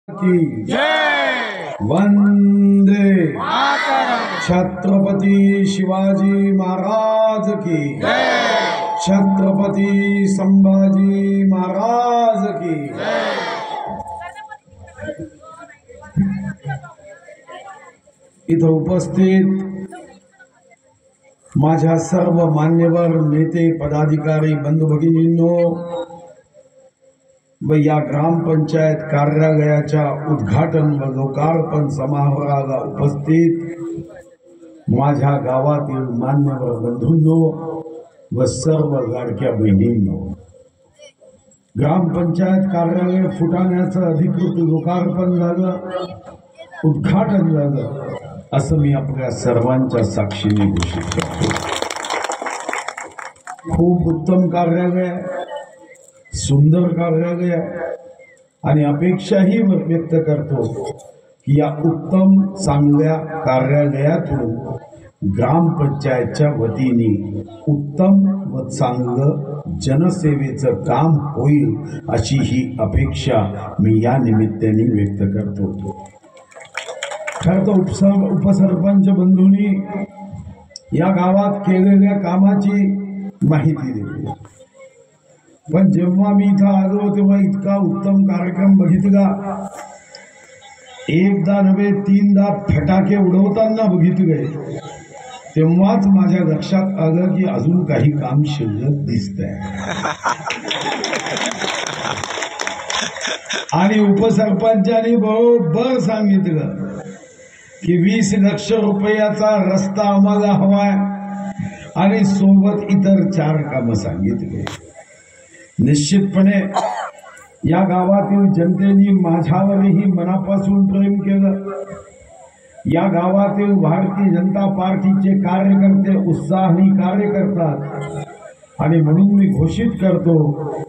की जय वंदे मातरम छत्रपती शिवाजी महाराज की जय छत्रपती संभाजी महाराज की इथं उपस्थित माझ्या सर्व मान्यवर नेते पदाधिकारी बंधू भगिनींनो व या ग्रामपंचायत कार्यालयाच्या उद्घाटन व लोकार्पण समारोहाला उपस्थित माझ्या गावातील मान्यवर बंधूंनो व सर्व लाडक्या बहिणींनो, ग्रामपंचायत कार्यालय फुटाण्याचं अधिकृत लोकार्पण झालं, उद्घाटन झालं असं मी आपल्या सर्वांच्या साक्षीने घोषित करतो। खूप उत्तम कार्यालय, सुंदर कार्यालय आणि अपेक्षाही व्यक्त करतो की या उत्तम चांगल्या कार्यालयातून ग्रामपंचायतच्या वतीने उत्तम व चांगलं जनसेवेचं काम होईल अशी ही अपेक्षा मी या निमित्ताने व्यक्त करतो। खरं तर उपसरपंच बंधूंनी या गावात केलेल्या कामाची माहिती दिली, पण जेव्हा मी इथं आलो तेव्हा इतका उत्तम कार्यक्रम बघितला, एकदा नव्हे तीनदा फटाके उडवताना बघितले, तेव्हाच माझ्या लक्षात आलं की अजून काही काम शिल्लक दिसतंय। आणि उपसरपंचांनी बरोबर सांगितलं की 20 लाख रुपयाचा रस्ता आम्हाला हवाय आणि सोबत इतर 4 कामं सांगितले। निश्चितपणे या गावातील जनतेने माझ्यावरही मनापासून प्रेम केलं। या गावातील भारतीय जनता पार्टीचे कार्यकर्ते उत्साहाने कार्य करतात आणि म्हणून मी घोषित करतो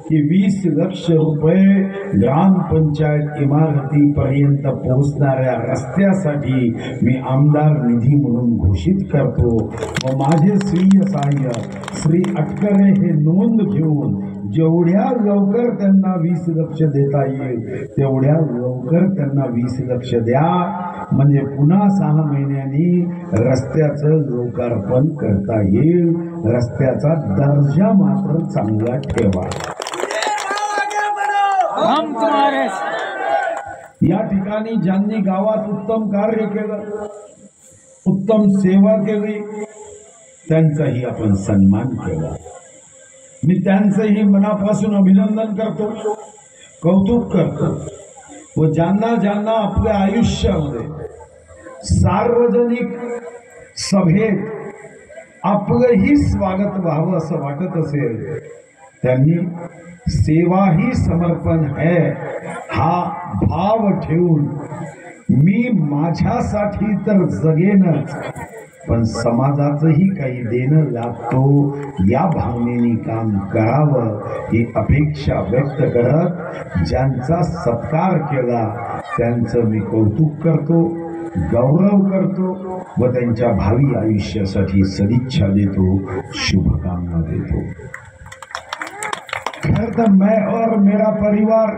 की 20 लाख रुपये ग्रामपंचायत इमारतीपर्यंत पोहोचणाऱ्या रस्त्यासाठी मी आमदार निधी म्हणून घोषित करतो व माझे स्वीय सहाय्य श्री अटकरे हे नोंद घेऊन जेवढ्या लवकर त्यांना 20 लाख देता येईल तेवढ्या लवकर त्यांना 20 लाख द्या, म्हणजे पुन्हा 6 महिन्यांनी रस्त्याचं लोकार्पण करता येईल। रस्त्याचा दर्जा मात्र चांगला ठेवा। हम तुम्हारे या ठिकाणी ज्यांनी गावात उत्तम कार्य केलं, उत्तम सेवा केली, त्यांचाही आपण सन्मान केला। मी त्यांचंही मनापासून अभिनंदन करतो, कौतुक करतो व ज्यांना ज्यांना आपल्या आयुष्यामध्ये सार्वजनिक सभेत आपलंही स्वागत व्हावं असं वाटत असेल, त्यांनी सेवा ही समर्पण है हा भाव ठेवून मी माझ्यासाठी तर जगेनच पण समाजाचंही काही देणं लागतो या भावनेने काम करावं ही अपेक्षा व्यक्त करत ज्यांचा सत्कार केला त्यांचं मी कौतुक करतो, गौरव करतो व त्यांच्या भावी आयुष्यासाठी सदिच्छा देतो, शुभकामना देतो। खैर तो मैं और मेरा परिवार,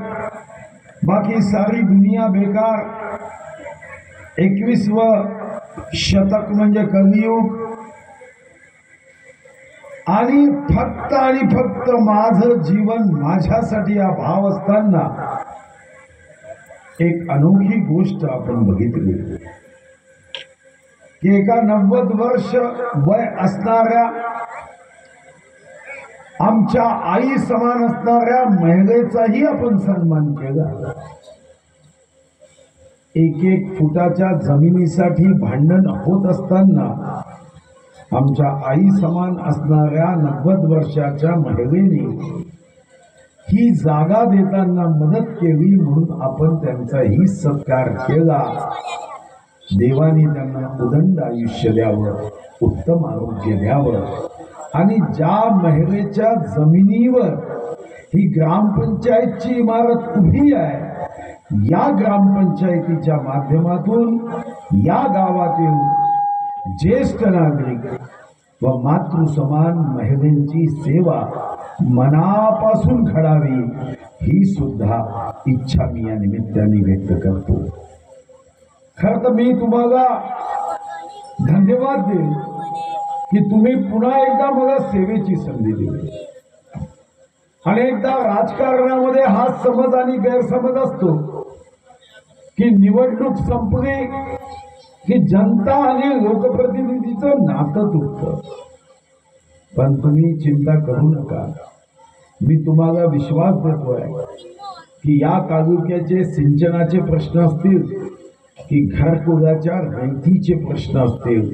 बाकी सारी दुनिया बेकार। 21वें शतक म्हणजे कलियुग आणि फक्त माझं जीवन माझ्यासाठी हा भाव असताना एक अनोखी गोष्ट आपण बघितली की एका 90 वर्ष वय असणाऱ्या आमच्या आई समान असणाऱ्या महिलेचाही आपण सन्मान केला। 1-1 फुटाच्या जमिनीसाठी भांडण होत असताना आमच्या आई समान असणाऱ्या 90 वर्षाच्या महिलेने ही जागा देताना मदत केली म्हणून आपण त्यांचाही सत्कार केला। देवाने त्यांना उदंड आयुष्य द्यावं, उत्तम आरोग्य द्यावं आणि ज्या महिलेच्या जमिनीवर ही ग्रामपंचायतची इमारत उभी आहे, या ग्रामपंचायतीच्या माध्यमातून या गावातील ज्येष्ठ नागरिक व मातृसमान महिलांची सेवा मनापासून घडावी ही सुद्धा इच्छा मी या निमित्ताने व्यक्त करतो. खरं तर मी तुम्हाला धन्यवाद देईन की तुम्ही पुन्हा एकदा मला सेवेची संधी दिली. अनेकदा राजकारणामध्ये हा समज आणि गैरसमज असतो की निवडणूक संपली की जनता आणि लोकप्रतिनिधीचं नातं तुटतं. पण तुम्ही चिंता करू नका. मी तुम्हाला विश्वास देतोय की या तालुक्याचे सिंचनाचे प्रश्न असतील की घरकुलाच्या रहितीचे प्रश्न असतील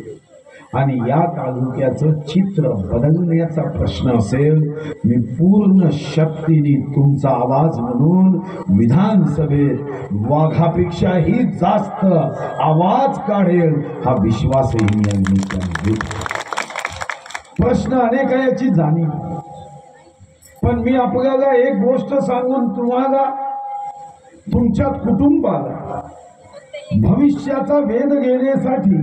आणि या तालुक्याचं चित्र बदलण्याचा प्रश्न असेल, मी पूर्ण शक्तीने तुमचा आवाज म्हणून विधानसभेत वाघापेक्षाही जास्त आवाज काढेल हा विश्वासही मी या निमित्ताने देतो. प्रश्न अनेक आहे याची जाणीव, पण मी आपल्याला एक गोष्ट सांगून तुम्हाला तुमच्या कुटुंबाला भविष्याचा वेध घेण्यासाठी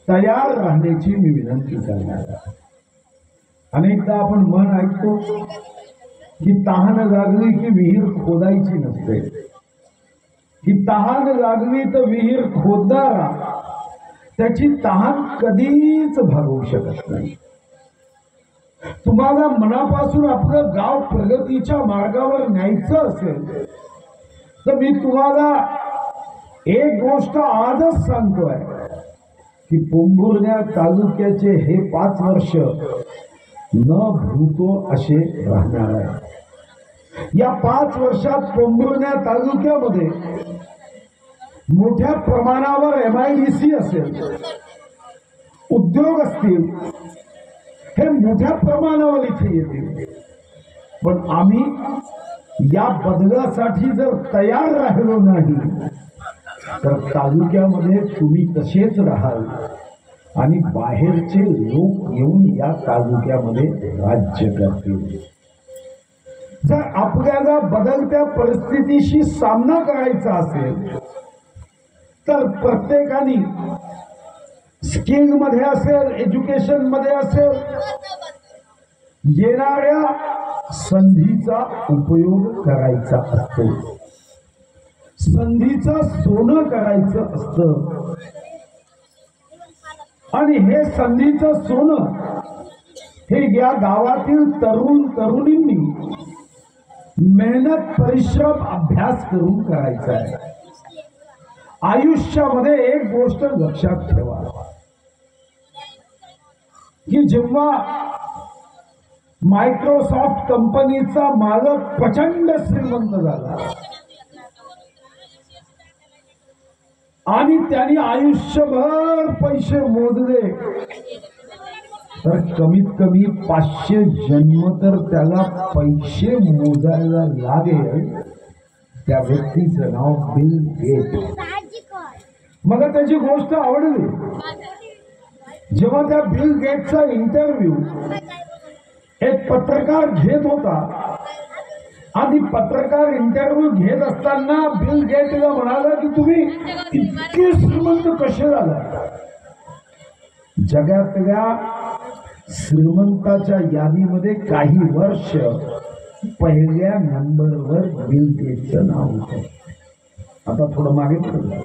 तयार राहण्याची मी विनंती करणार. अनेकदा आपण मन ऐकतो की तहान लागली की विहीर खोदायची नसते, की तहान लागली तर विहीर खोदणारा त्याची तहान कधीच भागवू शकत नाही. तुम्हाला मनापासून आपलं गाव प्रगतीच्या मार्गावर न्यायचं असेल तर मी तुम्हाला एक गोष्ट आजच सांगतोय की पोंभुर्ण्या तालुक्याचे हे 5 वर्ष न भूतो असे राहणार आहे. या 5 वर्षात पोंभुर्ण्या तालुक्यामध्ये मोठ्या प्रमाणावर MIDC असेल, उद्योग असतील, हे मोठ्या प्रमाणावर इथे येतील. पण आम्ही या बदलासाठी जर तयार राहिलो नाही तर तालुक्यामध्ये तुम्ही तसेच राहाल आणि बाहेरचे लोक येऊन या तालुक्यामध्ये राज्य करतील. जर आपल्याला बदलत्या परिस्थितीशी सामना करायचा असेल तर प्रत्येकाने स्किल मध्ये असेल, एज्युकेशन मध्ये असेल, येणाऱ्या संधीचा उपयोग करायचा असतो. संधीचं सोनं करायचं असतं आणि हे संधीचं सोनं हे या गावातील तरुण तरुणींनी मेहनत, परिश्रम, अभ्यास करून करायचं आहे. आयुष्यामध्ये एक गोष्ट लक्षात ठेवा की जेव्हा मायक्रोसॉफ्ट कंपनीचा मालक प्रचंड श्रीमंत झाला आणि त्यांनी आयुष्यभर पैसे मोजले तर कमीत कमी 500 जन्म तर त्याला पैसे मोजायला लागेल. त्या व्यक्तीचं नाव बिल गेट. मला त्याची गोष्ट आवडली. जेव्हा त्या बिल गेटचा इंटरव्ह्यू एक पत्रकार घेत होता आणि पत्रकार इंटरव्ह्यू घेत असताना बिल गेटला म्हणाला की तुम्ही इतके श्रीमंत कसे झाला. जगातल्या श्रीमंताच्या यादीमध्ये काही वर्ष पहिल्या नंबरवर बिल गेटचं नाव होतं. आता थोडं मागे पडलं,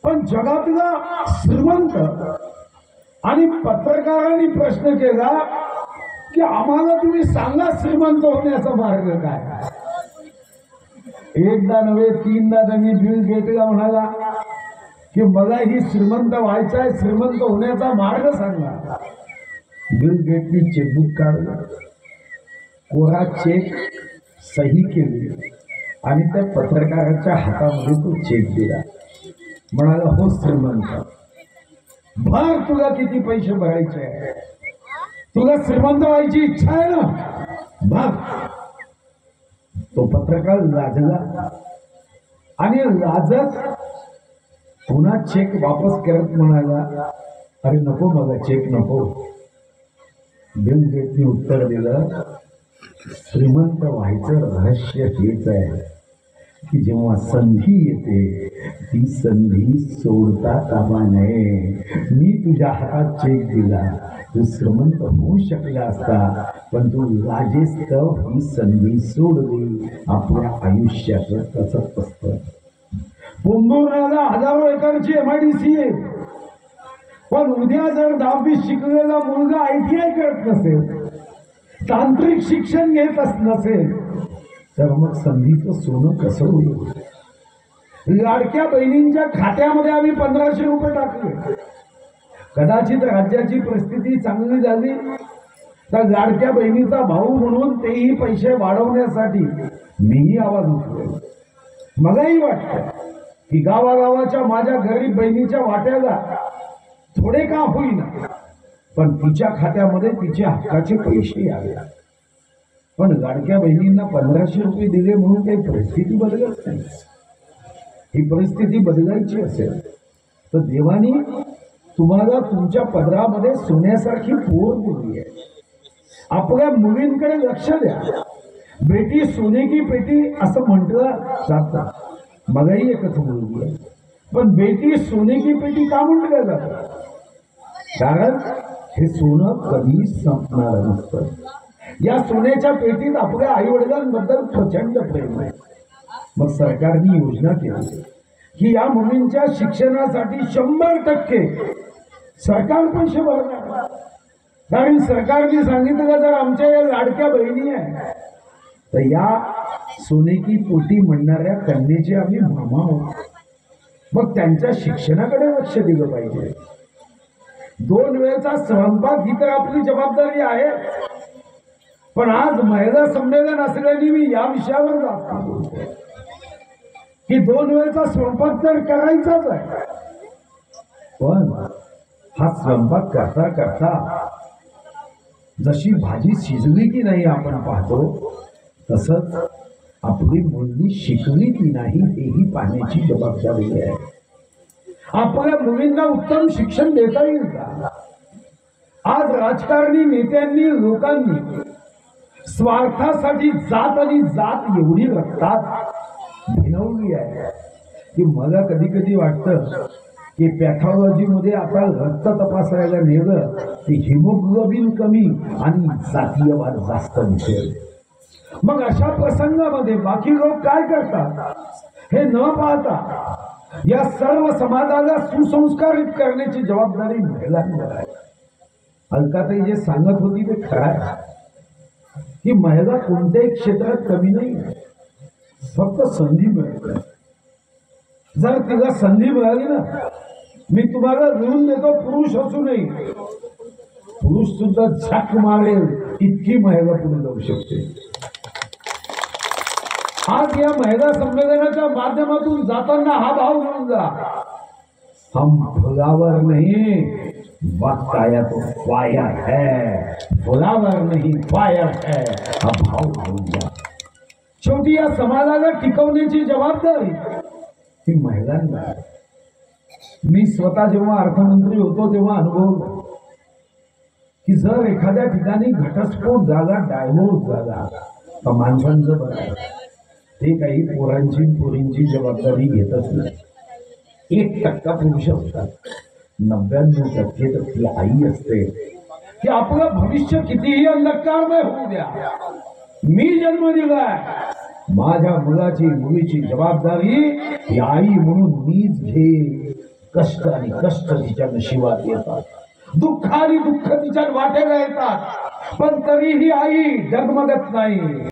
पण जगातला श्रीमंत आणि पत्रकारांनी प्रश्न केला की आम्हाला तुम्ही सांगा श्रीमंत होण्याचा मार्ग काय. एकदा नव्हे 3दा त्यांनी बिल गेटला म्हणाला की मला ही श्रीमंत व्हायचं आहे, श्रीमंत होण्याचा मार्ग सांगा. बिल गेटनी चेकबुक काढलं, कोरा चेक सही केली आणि त्या पत्रकाराच्या हातामध्ये तो चेक दिला. म्हणाला, हो श्रीमंत, भर तुला किती पैसे भरायचे आहे, तुला श्रीमंत व्हायची इच्छा आहे ना, भाग. तो पत्रकार लाजला आणि लाजत पुन्हा चेक वापस करत म्हणाला, अरे नको, मला चेक नको. बिल गेटने उत्तर दिलं, श्रीमंत व्हायचं रहस्य हेच आहे की जेव्हा संधी येते ती संधी सोडता कामा नये. मी तुझ्या हातात चेक दिला, तू श्रीमंत होऊ शकला असता, पण तू राजेस्तव ही संधी सोडली. आपल्या आयुष्याचं तसंच असतं. पोंभुर्णाला हजारो एकरची MIDC आहे, पण उद्या जर 10वी शिकलेला मुलगा ITI करत नसेल, तांत्रिक शिक्षण घेत नसेल, तर मग संधीचं सोनं कसं होईल? लाडक्या बहिणींच्या खात्यामध्ये आम्ही 1500 रुपये टाकले. कदाचित राज्याची परिस्थिती चांगली झाली तर लाडक्या बहिणीचा भाऊ म्हणून तेही पैसे वाढवण्यासाठी मीही आवाज उठवेल. मलाही वाटतं की गावागावाच्या माझ्या गरीब बहिणीच्या वाट्याला थोडे का होईना, पण तिच्या खात्यामध्ये तिच्या हक्काचे पैसे यावे. पण लाडक्या बहिणींना 1500 रुपये दिले म्हणून काही परिस्थिती बदलत नाही. ही परिस्थिती बदलायची असेल तर देवानी तुम्हाला तुमच्या पदरामध्ये सोन्यासारखी पोर दिली आहे. आपल्या मुलींकडे लक्ष द्या. बेटी सोने की पेटी असं म्हटलं जातं. मलाही एकच मुलगी आहे, पण बेटी सोने की पेटी का म्हटलं जातं? कारण हे सोनं कधी संपणार नसतं. या सोन्याच्या पेटीत आपल्या आई वडिलांबद्दल प्रचंड प्रेम आहे. मग सरकारने योजना केली की या मुलींच्या शिक्षणासाठी 100% सरकार पैसे भरणार. कारण सरकारने सांगितलं जर आमच्या या लाडक्या बहिणी आहे तर या सोने की पोटी म्हणणाऱ्या कन्येचे आम्ही मामा आहोत. मग त्यांच्या शिक्षणाकडे लक्ष दिलं पाहिजे. 2 वेळचा स्वयंपाक ही तर आपली जबाबदारी आहे. पण आज महिला संमेलन असल्याने मी या विषयावर जास्त बोलतो की 2 वेळचा स्वयंपाक तर करायचाच आहे. पण हा स्वयंपाक करता करता जशी भाजी शिजली की नाही आपण पाहतो, तसंच आपली मुलगी शिकली की नाही हेही पाहण्याची जबाबदारी आहे. आपल्या मुलींना उत्तम शिक्षण देता येईल का? आज राजकारणी नेत्यांनी लोकांनी स्वार्थासाठी जात आणि जात एवढी रक्तात भिनवली आहे की मला कधी कधी वाटतं की पॅथॉलॉजीमध्ये आता रक्त तपासायला नेलं की हिमोग्लोबिन कमी आणि जातीयवाद जास्त दिसेल. मग अशा प्रसंगामध्ये बाकी लोक काय करतात हे न पाहता या सर्व समाजाला सुसंस्कारित करण्याची जबाबदारी महिलांवर आहे. अलकाताई जे सांगत होती ते खरं आहे की महिला कोणत्याही क्षेत्रात कमी नाही, फक्त संधी मिळते. जर तिला संधी मिळाली ना, मी तुम्हाला लिहून देतो, पुरुष असूनही पुरुष सुद्धा झक मारेल इतकी महिला पुढे जाऊ शकते. आज या महिला संमेलनाच्या माध्यमातून जाताना हा भाव घेऊन जा, हम फुलावर नहीं बकाया तो फायर है, फुलावर नहीं फायर है, हा भाव घेऊन जा. शेवटी या समाजाला टिकवण्याची जबाबदारी ही महिलांना आहे. मी स्वतः जेव्हा अर्थमंत्री होतो तेव्हा अनुभवलं की जर एखाद्या ठिकाणी घटस्फोट झाला, डायव्होर्स झाला तर माणसांचं बरं आहे, ते काही पोरींची जबाबदारी घेतच नाही. 1% पुरुष असतात, 99% तर ती आई असते की आपलं भविष्य कितीही अंधकारमय होऊ द्या, मी जन्म दिलाय, माझ्या मुलीची जबाबदारी ही आई म्हणून मीच घे. कष्ट आणि कष्ट तिच्या नशिबात येतात, दुःख आणि दुःख तिच्या वाटेला येतात, पण तरीही आई डगमगत नाही.